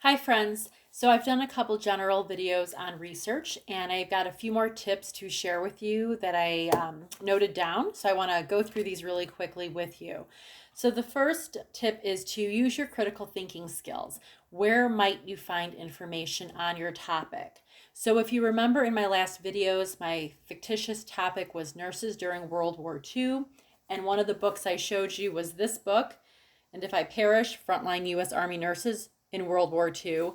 Hi friends. So I've done a couple general videos on research and I've got a few more tips to share with you that I noted down. So I want to go through these really quickly with you. So the first tip is to use your critical thinking skills. Where might you find information on your topic? So if you remember in my last videos, my fictitious topic was nurses during World War II. And one of the books I showed you was this book, And If I Perish, Frontline U.S. Army Nurses in World War II.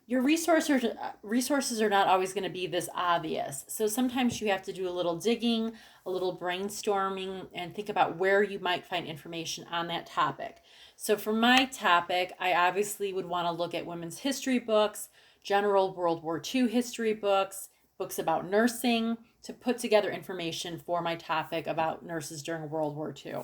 Your resources are not always going to be this obvious. So sometimes you have to do a little digging, a little brainstorming, and think about where you might find information on that topic. So for my topic, I obviously would want to look at women's history books, general World War II history books, books about nursing to put together information for my topic about nurses during World War II.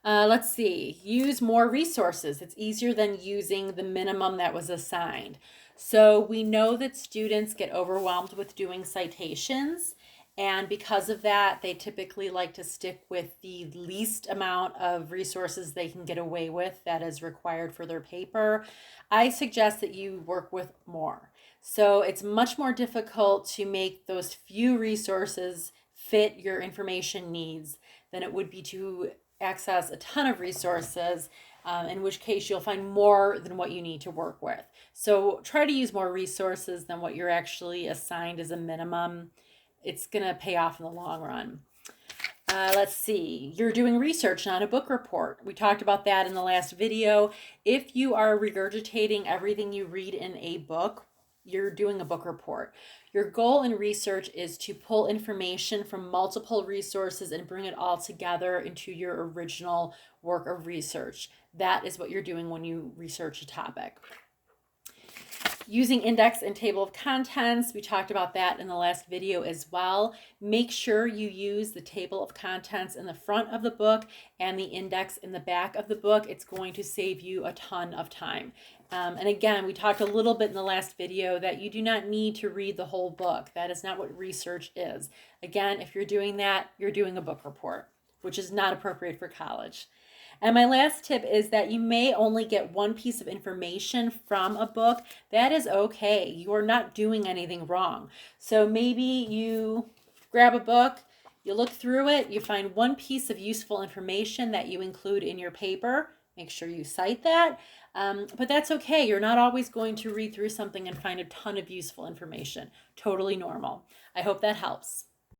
Let's see, use more resources. It's easier than using the minimum that was assigned. So we know that students get overwhelmed with doing citations, and because of that, they typically like to stick with the least amount of resources they can get away with that is required for their paper. I suggest that you work with more. So it's much more difficult to make those few resources fit your information needs than it would be to access a ton of resources, in which case you'll find more than what you need to work with. So try to use more resources than what you're actually assigned as a minimum. It's going to pay off in the long run. Let's see, you're doing research, not a book report. We talked about that in the last video. If you are regurgitating everything you read in a book, you're doing a book report. Your goal in research is to pull information from multiple resources and bring it all together into your original work of research. That is what you're doing when you research a topic. Using index and table of contents, we talked about that in the last video as well. Make sure you use the table of contents in the front of the book and the index in the back of the book. It's going to save you a ton of time. And again, we talked a little bit in the last video that you do not need to read the whole book. That is not what research is. Again, if you're doing that, you're doing a book report, which is not appropriate for college. And my last tip is that you may only get one piece of information from a book. That is okay. You are not doing anything wrong. So maybe you grab a book, you look through it, you find one piece of useful information that you include in your paper. Make sure you cite that. But that's okay. You're not always going to read through something and find a ton of useful information. Totally normal. I hope that helps.